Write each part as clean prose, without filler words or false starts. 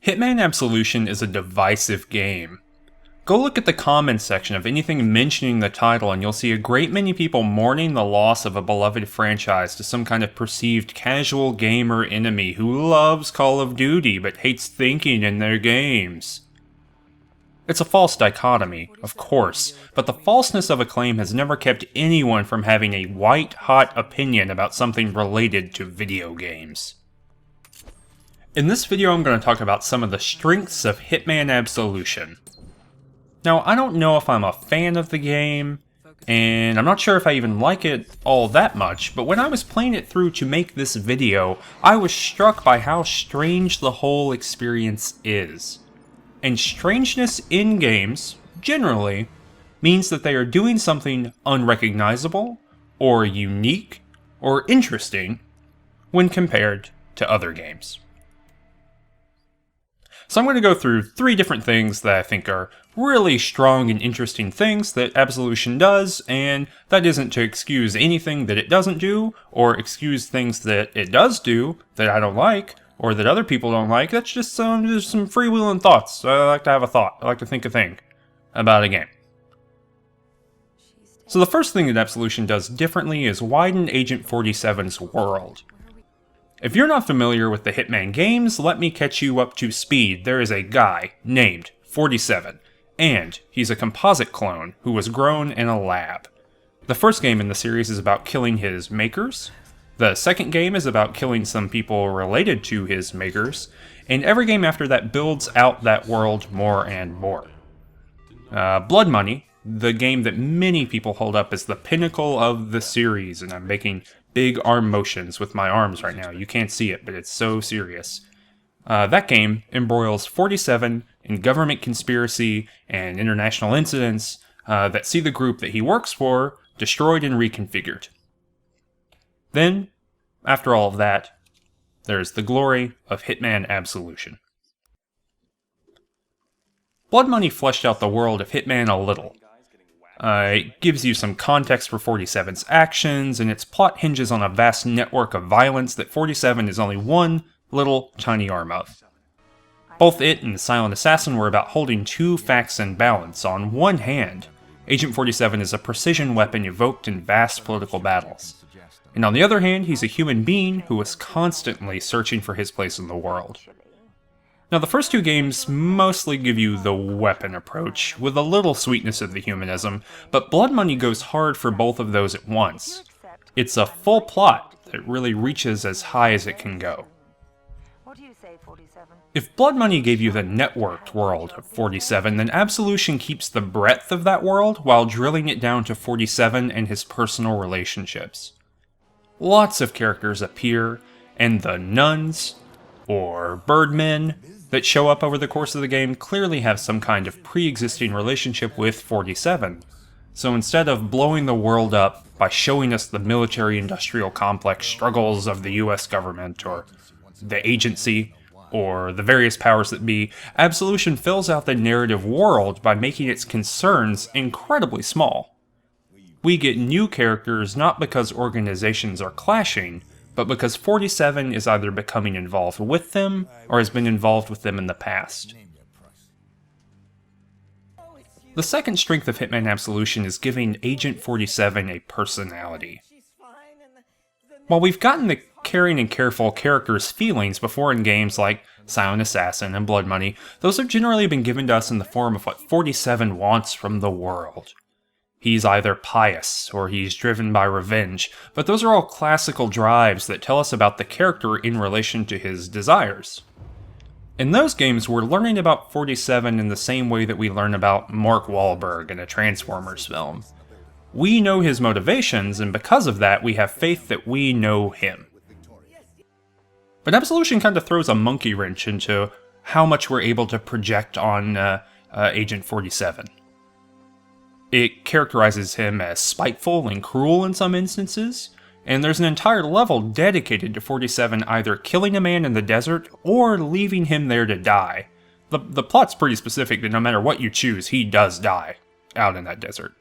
Hitman Absolution is a divisive game. Go look at the comments section of anything mentioning the title and you'll see a great many people mourning the loss of a beloved franchise to some kind of perceived casual gamer enemy who loves Call of Duty but hates thinking in their games. It's a false dichotomy, of course, but the falseness of a claim has never kept anyone from having a white-hot opinion about something related to video games. In this video I'm going to talk about some of the strengths of Hitman Absolution. Now, I don't know if I'm a fan of the game, and I'm not sure if I even like it all that much, but when I was playing it through to make this video, I was struck by how strange the whole experience is. And strangeness in games, generally, means that they are doing something unrecognizable, or unique, or interesting, when compared to other games. So I'm going to go through 3 different things that I think are really strong and interesting things that Absolution does, and that isn't to excuse anything that it doesn't do, or excuse things that it does do that I don't like, or that other people don't like. That's just some freewheeling thoughts. I like to have a thought. I like to think a thing about a game. So the first thing that Absolution does differently is widen Agent 47's world. If you're not familiar with the Hitman games, let me catch you up to speed. There is a guy named 47, and he's a composite clone who was grown in a lab. The first game in the series is about killing his makers. The second game is about killing some people related to his makers, and every game after that builds out that world more and more. Blood Money, the game that many people hold up as the pinnacle of the series, and I'm making big arm motions with my arms right now. You can't see it, but it's so serious. That game embroils 47 in government conspiracy and international incidents that see the group that he works for destroyed and reconfigured. Then, after all of that, there's the glory of Hitman Absolution. Blood Money fleshed out the world of Hitman a little. It gives you some context for 47's actions, and its plot hinges on a vast network of violence that 47 is only one little tiny arm of. Both it and Silent Assassin were about holding 2 facts in balance. On one hand, Agent 47 is a precision weapon evoked in vast political battles. And on the other hand, he's a human being who is constantly searching for his place in the world. Now, the first 2 games mostly give you the weapon approach, with a little sweetness of the humanism, but Blood Money goes hard for both of those at once. It's a full plot that really reaches as high as it can go. If Blood Money gave you the networked world of 47, then Absolution keeps the breadth of that world while drilling it down to 47 and his personal relationships. Lots of characters appear, and the nuns, or birdmen, that show up over the course of the game clearly have some kind of pre-existing relationship with 47. So instead of blowing the world up by showing us the military-industrial complex struggles of the US government, or the agency, or the various powers that be, Absolution fills out the narrative world by making its concerns incredibly small. We get new characters not because organizations are clashing, but because 47 is either becoming involved with them, or has been involved with them in the past. The second strength of Hitman Absolution is giving Agent 47 a personality. While we've gotten the caring and careful characters' feelings before in games like Silent Assassin and Blood Money, those have generally been given to us in the form of what 47 wants from the world. He's either pious, or he's driven by revenge, but those are all classical drives that tell us about the character in relation to his desires. In those games, we're learning about 47 in the same way that we learn about Mark Wahlberg in a Transformers film. We know his motivations, and because of that, we have faith that we know him. But Absolution kind of throws a monkey wrench into how much we're able to project on Agent 47. It characterizes him as spiteful and cruel in some instances, and there's an entire level dedicated to 47 either killing a man in the desert or leaving him there to die. The plot's pretty specific that no matter what you choose, he does die out in that desert.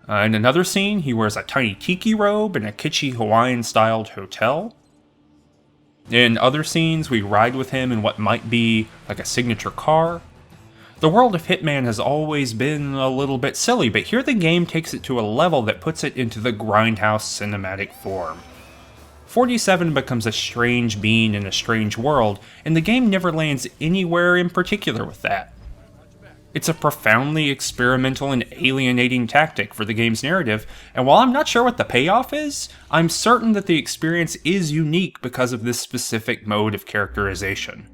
In another scene, he wears a tiny tiki robe in a kitschy Hawaiian-styled hotel. In other scenes, we ride with him in what might be like a signature car. The world of Hitman has always been a little bit silly, but here the game takes it to a level that puts it into the grindhouse cinematic form. 47 becomes a strange being in a strange world, and the game never lands anywhere in particular with that. It's a profoundly experimental and alienating tactic for the game's narrative, and while I'm not sure what the payoff is, I'm certain that the experience is unique because of this specific mode of characterization.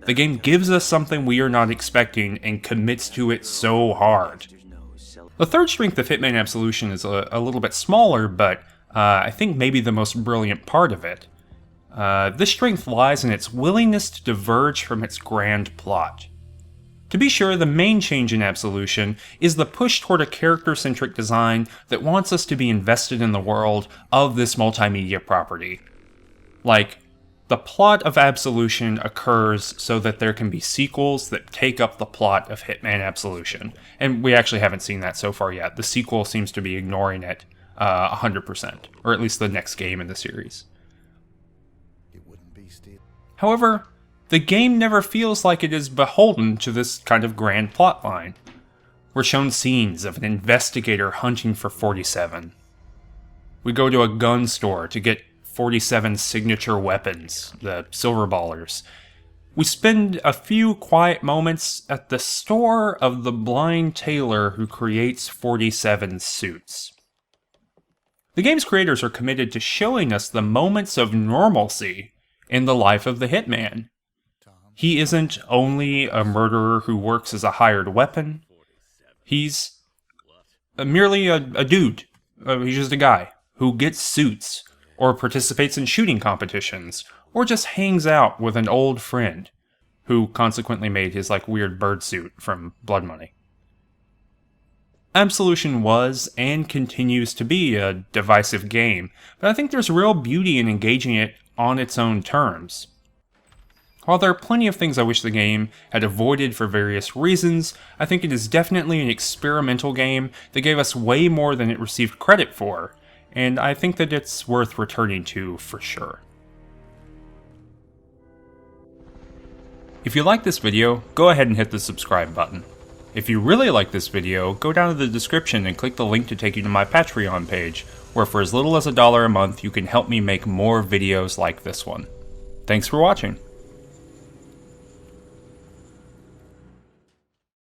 The game gives us something we are not expecting and commits to it so hard. The third strength of Hitman Absolution is a little bit smaller, but I think maybe the most brilliant part of it. This strength lies in its willingness to diverge from its grand plot. To be sure, the main change in Absolution is the push toward a character-centric design that wants us to be invested in the world of this multimedia property. Like, the plot of Absolution occurs so that there can be sequels that take up the plot of Hitman Absolution, and we actually haven't seen that so far yet. The sequel seems to be ignoring it 100%, or at least the next game in the series. However, the game never feels like it is beholden to this kind of grand plotline. We're shown scenes of an investigator hunting for 47. We go to a gun store to get 47's signature weapons, the silver ballers. We spend a few quiet moments at the store of the blind tailor who creates 47's suits. The game's creators are committed to showing us the moments of normalcy in the life of the hitman. He isn't only a murderer who works as a hired weapon. He's merely a dude. He's just a guy who gets suits, or participates in shooting competitions, or just hangs out with an old friend, who consequently made his weird bird suit from Blood Money. Absolution was, and continues to be, a divisive game, but I think there's real beauty in engaging it on its own terms. While there are plenty of things I wish the game had avoided for various reasons, I think it is definitely an experimental game that gave us way more than it received credit for, and I think that it's worth returning to for sure. If you like this video, go ahead and hit the subscribe button. If you really like this video, go down to the description and click the link to take you to my Patreon page, where for as little as $1 a month you can help me make more videos like this one. Thanks for watching.